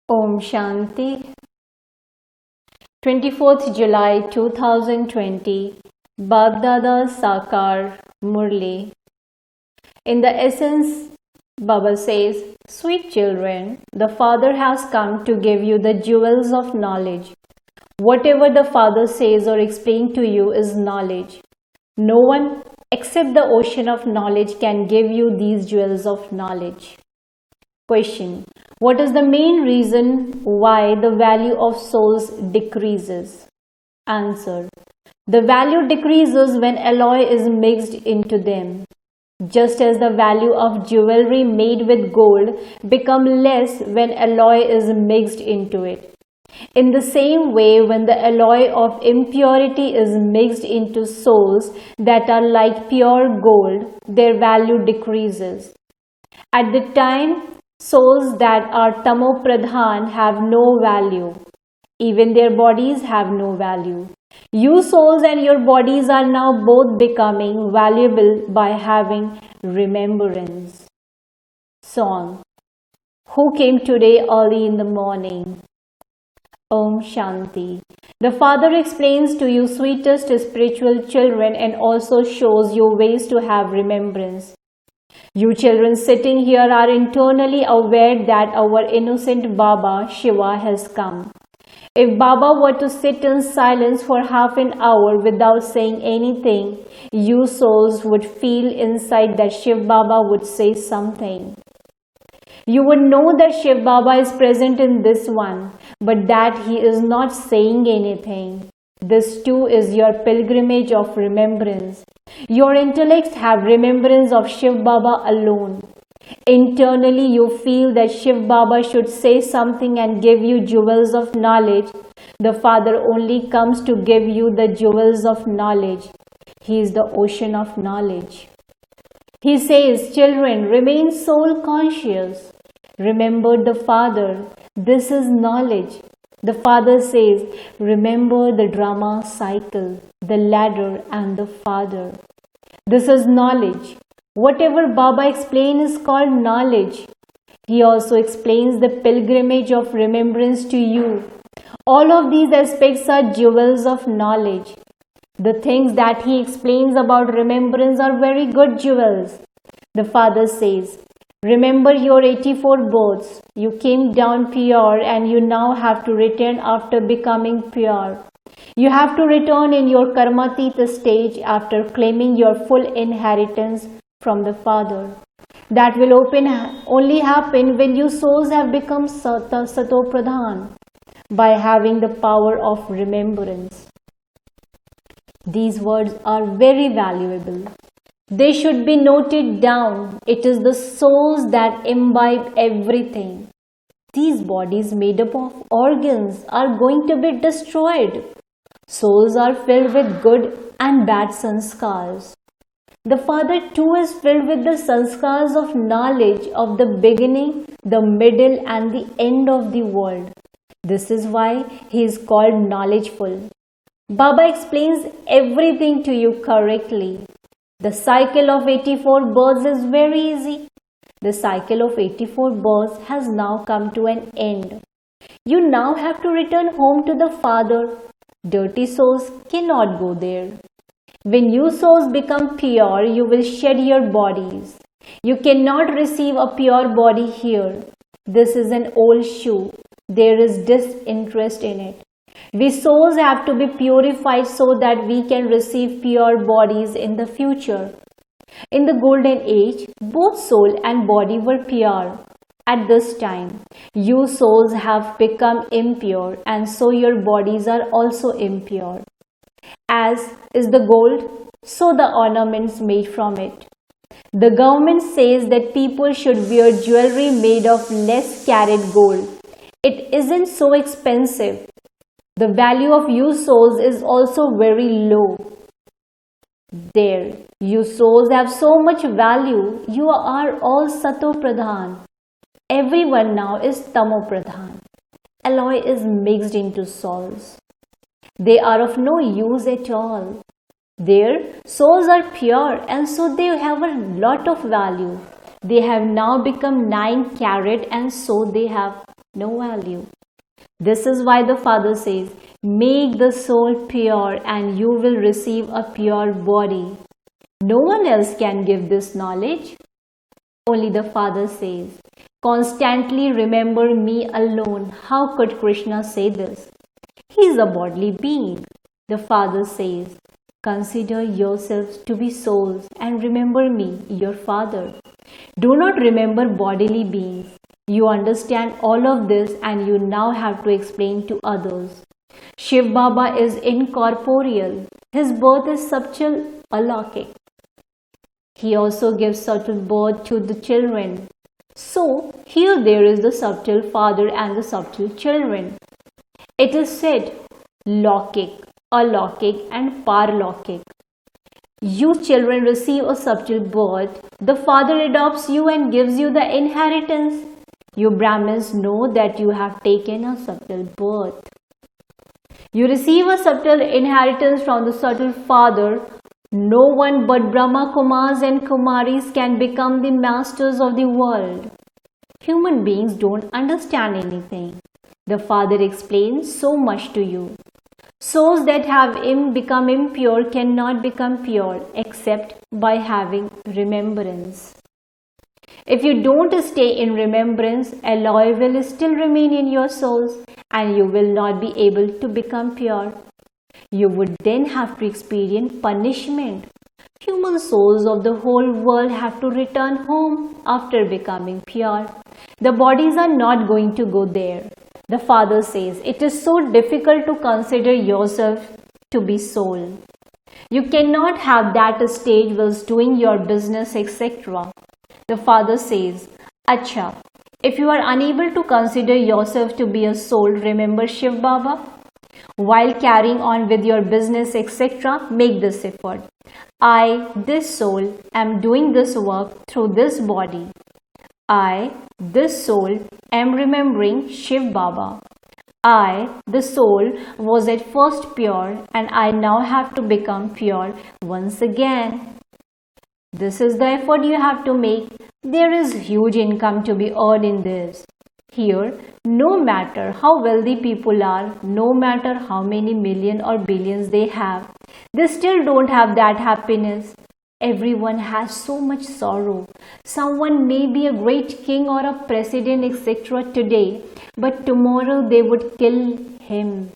Om Shanti. 24th July 2020. Baghdada Sakar Murli. In the essence, Baba says, "Sweet children, the Father has come to give you the jewels of knowledge. Whatever the Father says or explains to you is knowledge. No one except the ocean of knowledge can give you these jewels of knowledge." Question: what is the main reason why the value of souls decreases? Answer: the value decreases when alloy is mixed into them. Just as the value of jewelry made with gold becomes less when alloy is mixed into it. In the same way, when the alloy of impurity is mixed into souls that are like pure gold, their value decreases. At the time, souls that are tamopradhan have no value. Even their bodies have no value. You souls and your bodies are now both becoming valuable by having remembrance. Song. Who came today early in the morning? Om Shanti. The Father explains to you, sweetest spiritual children, and also shows you ways to have remembrance. You children sitting here are internally aware that our innocent Baba Shiva has come. If Baba were to sit in silence for half an hour without saying anything, you souls would feel inside that Shiv Baba would say something. You would know that Shiv Baba is present in this one, but that he is not saying anything. This too is your pilgrimage of remembrance. Your intellects have remembrance of Shiv Baba alone. Internally you feel that Shiv Baba should say something and give you jewels of knowledge. The Father only comes to give you the jewels of knowledge. He is the ocean of knowledge. He says, children, remain soul conscious. Remember the Father. This is knowledge. The Father says, remember the drama cycle, the ladder and the Father. This is knowledge. Whatever Baba explains is called knowledge. He also explains the pilgrimage of remembrance to you. All of these aspects are jewels of knowledge. The things that he explains about remembrance are very good jewels. The Father says, remember your 84 births. You came down pure and you now have to return after becoming pure. You have to return in your karmatita stage after claiming your full inheritance from the Father. That will only happen when you souls have become Sato Pradhan by having the power of remembrance. These words are very valuable. They should be noted down. It is the souls that imbibe everything. These bodies made up of organs are going to be destroyed. Souls are filled with good and bad sanskars. The Father too is filled with the sanskars of knowledge of the beginning, the middle and the end of the world. This is why he is called knowledgeful. Baba explains everything to you correctly. The cycle of 84 births is very easy. The cycle of 84 births has now come to an end. You now have to return home to the Father. Dirty souls cannot go there. When you souls become pure, you will shed your bodies. You cannot receive a pure body here. This is an old shoe. There is disinterest in it. We souls have to be purified so that we can receive pure bodies in the future. In the golden age, both soul and body were pure. At this time, you souls have become impure and so your bodies are also impure. As is the gold, so the ornaments made from it. The government says that people should wear jewelry made of less carat gold. It isn't so expensive. The value of you souls is also very low. There, you souls have so much value. You are all Sato Pradhan. Everyone now is Tamo Pradhan. Alloy is mixed into souls. They are of no use at all. Their souls are pure and so they have a lot of value. They have now become 9 carat and so they have no value. This is why the Father says, make the soul pure and you will receive a pure body. No one else can give this knowledge. Only the Father says, constantly remember me alone. How could Krishna say this? He is a bodily being. The Father says, consider yourselves to be souls and remember me, your Father. Do not remember bodily beings. You understand all of this and you now have to explain to others. Shiv Baba is incorporeal. His birth is subtle, alaukic. He also gives subtle birth to the children. So, here there is the subtle father and the subtle children. It is said, Laukic, alaukic and parlaukic. You children receive a subtle birth. The Father adopts you and gives you the inheritance. You Brahmins know that you have taken a subtle birth. You receive a subtle inheritance from the subtle Father. No one but Brahma Kumars and Kumaris can become the masters of the world. Human beings don't understand anything. The Father explains so much to you. Souls that have become impure cannot become pure except by having remembrance. If you don't stay in remembrance, alloy will still remain in your souls and you will not be able to become pure. You would then have to experience punishment. Human souls of the whole world have to return home after becoming pure. The bodies are not going to go there. The Father says, it is so difficult to consider yourself to be soul. You cannot have that stage whilst doing your business, etc. The Father says, Acha, if you are unable to consider yourself to be a soul, remember Shiv Baba. While carrying on with your business, etc., make this effort. I, this soul, am doing this work through this body. I, this soul, am remembering Shiv Baba. I, the soul, was at first pure and I now have to become pure once again. This is the effort you have to make. There is huge income to be earned in this. Here, no matter how wealthy people are, no matter how many million or billions they have, they still don't have that happiness. Everyone has so much sorrow. Someone may be a great king or a president, etc. today, but tomorrow they would kill him.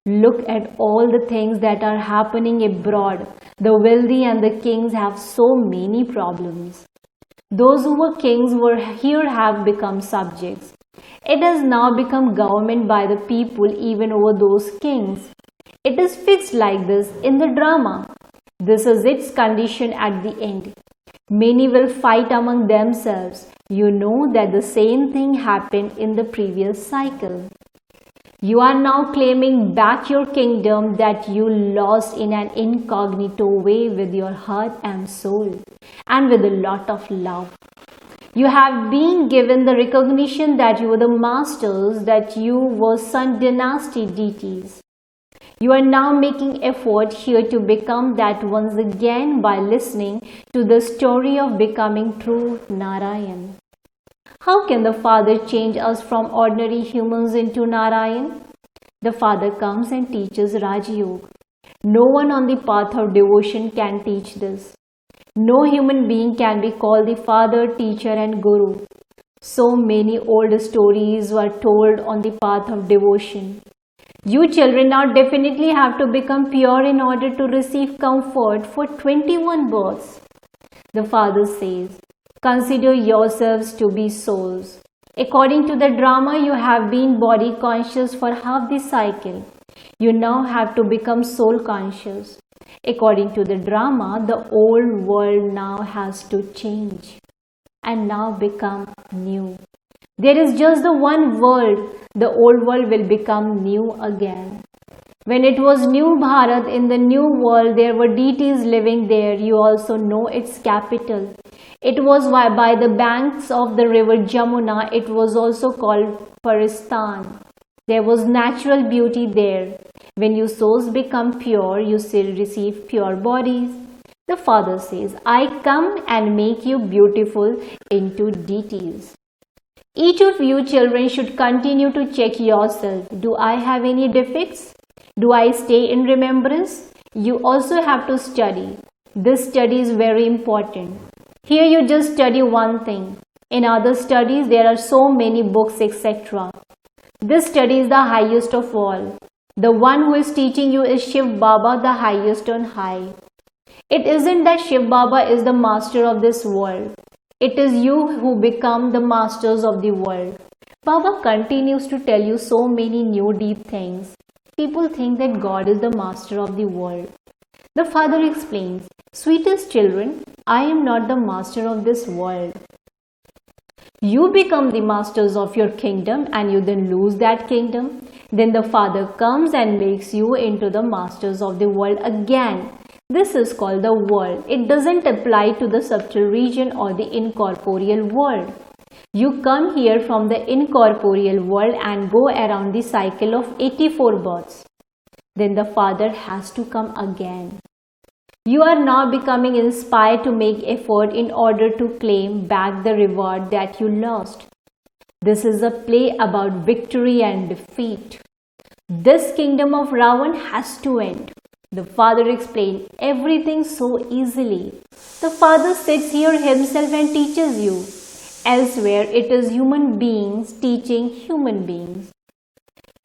Look at all the things that are happening abroad. The wealthy and the kings have so many problems. Those who were kings were here have become subjects. It has now become government by the people even over those kings. It is fixed like this in the drama. This is its condition at the end. Many will fight among themselves. You know that the same thing happened in the previous cycle. You are now claiming back your kingdom that you lost in an incognito way with your heart and soul and with a lot of love. You have been given the recognition that you were the masters, that you were Sun dynasty deities. You are now making effort here to become that once again by listening to the story of becoming true Narayan. How can the Father change us from ordinary humans into Narayan? The Father comes and teaches Raj Yoga. No one on the path of devotion can teach this. No human being can be called the Father, Teacher and Guru. So many old stories were told on the path of devotion. You children now definitely have to become pure in order to receive comfort for 21 births. The Father says, consider yourselves to be souls. According to the drama, you have been body conscious for half the cycle. You now have to become soul conscious. According to the drama, the old world now has to change and now become new. There is just the one world. The old world will become new again. When it was New Bharat, in the new world, there were deities living there. You also know its capital. It was by the banks of the river Jamuna. It was also called Paristan. There was natural beauty there. When your souls become pure, you still receive pure bodies. The Father says, I come and make you beautiful into deities. Each of you children should continue to check yourself. Do I have any defects? Do I stay in remembrance? You also have to study. This study is very important. Here you just study one thing. In other studies there are so many books, etc. This study is the highest of all. The one who is teaching you is Shiv Baba, the highest on high. It isn't that Shiv Baba is the master of this world. It is you who become the masters of the world. Baba continues to tell you so many new deep things. People think that God is the master of the world. The father explains, sweetest children, I am not the master of this world. You become the masters of your kingdom and you then lose that kingdom. Then the father comes and makes you into the masters of the world again. This is called the world. It doesn't apply to the subtle region or the incorporeal world. You come here from the incorporeal world and go around the cycle of 84 births. Then the father has to come again. You are now becoming inspired to make effort in order to claim back the reward that you lost. This is a play about victory and defeat. This kingdom of Ravan has to end. The father explained everything so easily. The father sits here himself and teaches you. Elsewhere, it is human beings teaching human beings.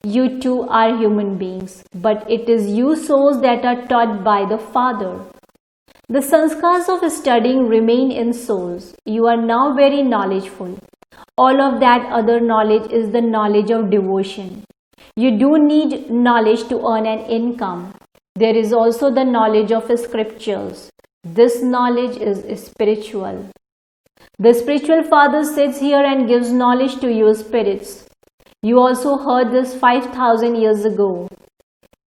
You too are human beings, but it is you souls that are taught by the Father. The sanskars of studying remain in souls. You are now very knowledgeful. All of that other knowledge is the knowledge of devotion. You do need knowledge to earn an income. There is also the knowledge of scriptures. This knowledge is spiritual. The spiritual father sits here and gives knowledge to you spirits. You also heard this 5,000 years ago.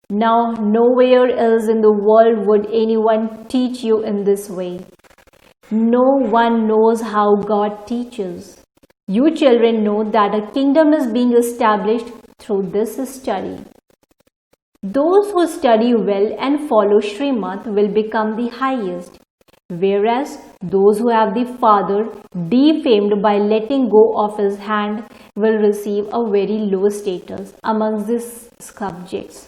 Now, nowhere else in the world would anyone teach you in this way. No one knows how God teaches. You children know that a kingdom is being established through this study. Those who study well and follow Srimad will become the highest, whereas those who have the Father defamed by letting go of his hand will receive a very low status amongst these subjects.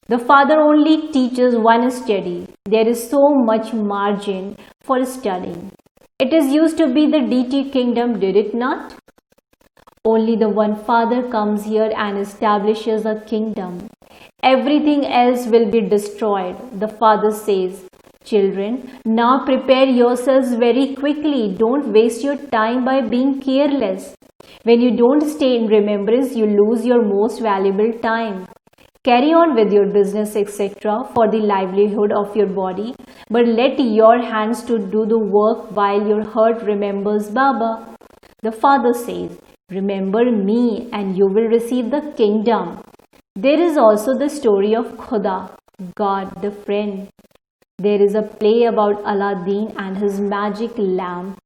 The Father only teaches one study. There is so much margin for studying. It is used to be the DT kingdom, did it not? Only the one Father comes here and establishes a kingdom. Everything else will be destroyed. The Father says, children, now prepare yourselves very quickly. Don't waste your time by being careless. When you don't stay in remembrance, you lose your most valuable time. Carry on with your business, etc. for the livelihood of your body, but let your hands to do the work while your heart remembers Baba. The Father says, remember me and you will receive the kingdom. There is also the story of Khuda, God the friend. There is a play about Aladdin and his magic lamp.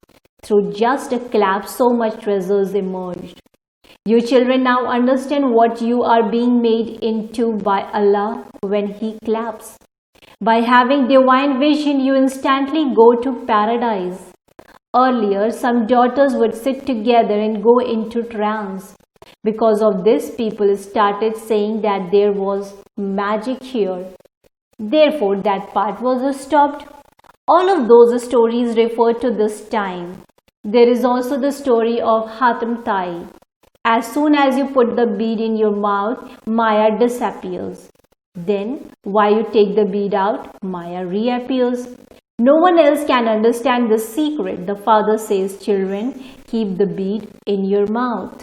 Through just a clap, so much treasures emerged. You children now understand what you are being made into by Allah when He claps. By having divine vision, you instantly go to paradise. Earlier, some daughters would sit together and go into trance. Because of this, people started saying that there was magic here. Therefore, that part was stopped. All of those stories refer to this time. There is also the story of Hatem Tai. As soon as you put the bead in your mouth, Maya disappears. Then, while you take the bead out, Maya reappears. No one else can understand this secret. The Father says, children, keep the bead in your mouth.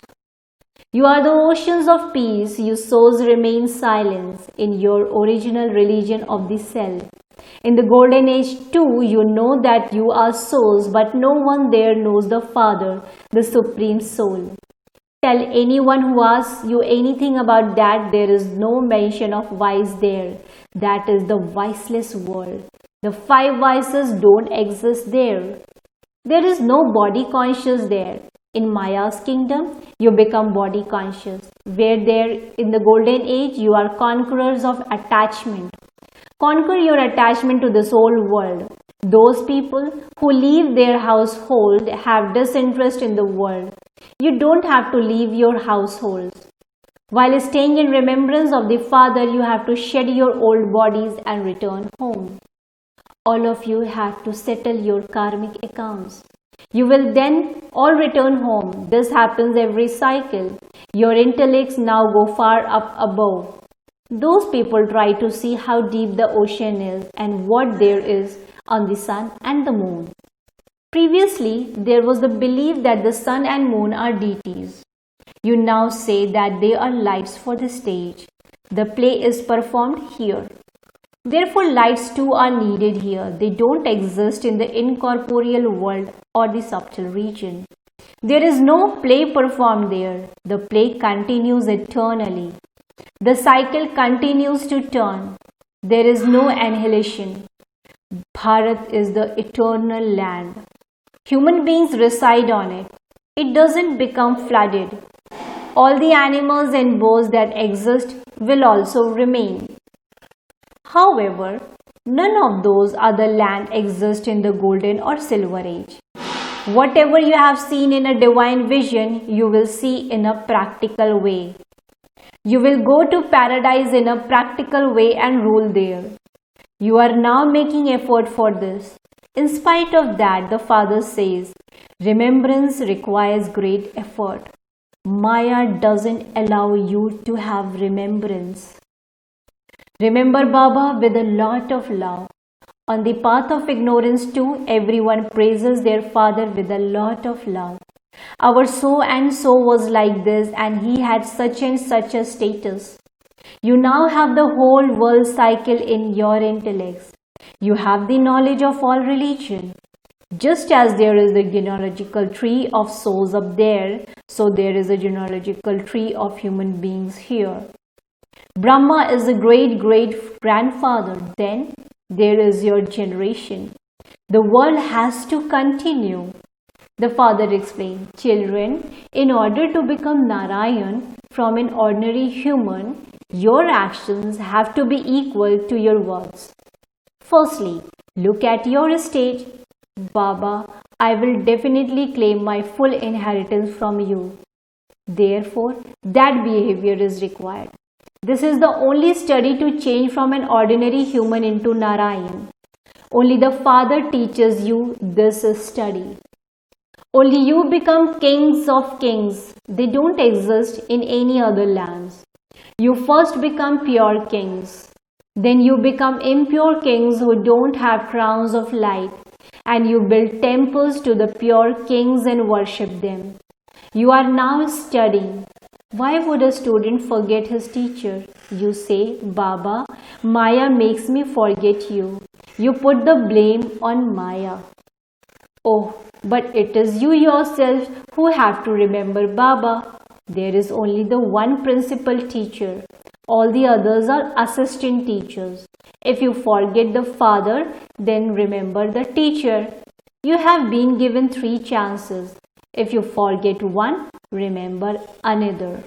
You are the oceans of peace. You souls remain silent in your original religion of the self. In the golden age too, you know that you are souls, but no one there knows the Father, the Supreme Soul. Tell anyone who asks you anything about that, there is no mention of vice there. That is the viceless world. The 5 vices don't exist there. There is no body conscious there. In Maya's kingdom, you become body conscious. Where there in the golden age, you are conquerors of attachment. Conquer your attachment to this whole world. Those people who leave their household have disinterest in the world. You don't have to leave your households. While staying in remembrance of the Father, you have to shed your old bodies and return home. All of you have to settle your karmic accounts. You will then all return home. This happens every cycle. Your intellects now go far up above. Those people try to see how deep the ocean is and what there is on the sun and the moon. Previously, there was the belief that the sun and moon are deities. You now say that they are lights for the stage. The play is performed here. Therefore, lights too are needed here. They don't exist in the incorporeal world or the subtle region. There is no play performed there. The play continues eternally. The cycle continues to turn. There is no annihilation. Bharat is the eternal land. Human beings reside on it. It doesn't become flooded. All the animals and birds that exist will also remain. However, none of those other land exist in the golden or silver age. Whatever you have seen in a divine vision, you will see in a practical way. You will go to paradise in a practical way and rule there. You are now making effort for this. In spite of that, the Father says, remembrance requires great effort. Maya doesn't allow you to have remembrance. Remember Baba with a lot of love. On the path of ignorance too, everyone praises their Father with a lot of love. Our so and so was like this and he had such and such a status. You now have the whole world cycle in your intellects. You have the knowledge of all religion. Just as there is the genealogical tree of souls up there, so there is a genealogical tree of human beings here. Brahma is the great-great-grandfather. Then there is your generation. The world has to continue. The Father explained, children, in order to become Narayan from an ordinary human, your actions have to be equal to your words. Firstly, look at your stage. Baba, I will definitely claim my full inheritance from you. Therefore, that behavior is required. This is the only study to change from an ordinary human into Narayan. Only the Father teaches you this study. Only you become kings of kings. They don't exist in any other lands. You first become pure kings. Then you become impure kings who don't have crowns of light. And you build temples to the pure kings and worship them. You are now studying. Why would a student forget his teacher? You say, Baba, Maya makes me forget you. You put the blame on Maya. Oh, but it is you yourself who have to remember Baba. There is only the one principal teacher. All the others are assistant teachers. If you forget the Father, then remember the teacher. You have been given 3 chances. If you forget one, remember another.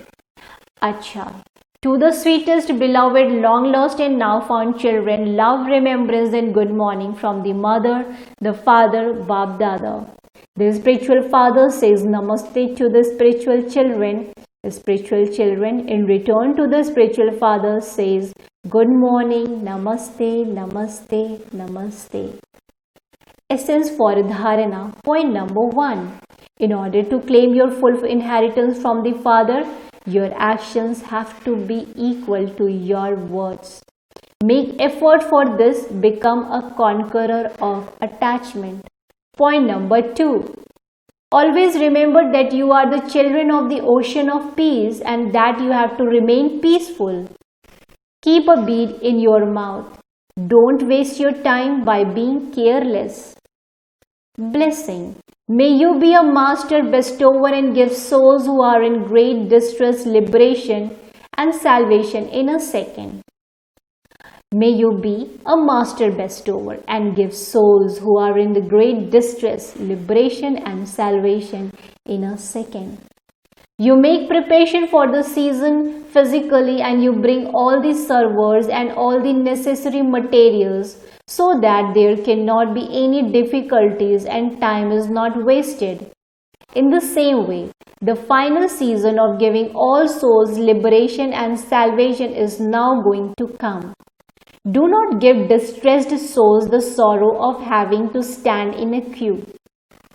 Acha. To the sweetest, beloved, long lost and now found children, love, remembrance and good morning from the Mother, the Father, Bab Dada. The spiritual father says namaste to the spiritual children. The spiritual children in return to the spiritual father says good morning, namaste, namaste, namaste. Essence for dharana. Point number 1. In order to claim your full inheritance from the Father, your actions have to be equal to your words. Make effort for this. Become a conqueror of attachment. Point number 2. Always remember that you are the children of the ocean of peace and that you have to remain peaceful. Keep a bead in your mouth. Don't waste your time by being careless. Blessing. May you be a master bestower and give souls who are in great distress liberation and salvation in a second. May you be a master bestower and give souls who are in the great distress, liberation and salvation in a second. You make preparation for the season physically and you bring all the servers and all the necessary materials so that there cannot be any difficulties and time is not wasted. In the same way, The final season of giving all souls liberation and salvation is now going to come. Do not give distressed souls the sorrow of having to stand in a queue.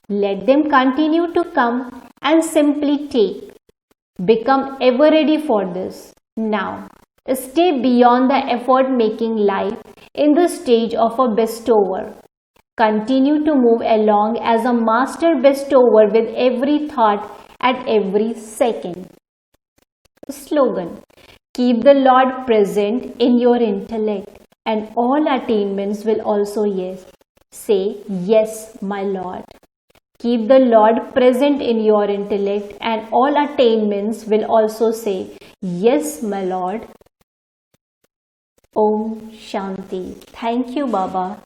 Let them continue to come and simply take. Become ever ready for this. Now, stay beyond the effort-making life in the stage of a bestower. Continue to move along as a master bestower with every thought at every second. Slogan: keep the Lord present in your intellect, and all attainments will also say, yes, my Lord. Keep the Lord present in your intellect, and all attainments will also say, yes, my Lord. Om Shanti. Thank you, Baba.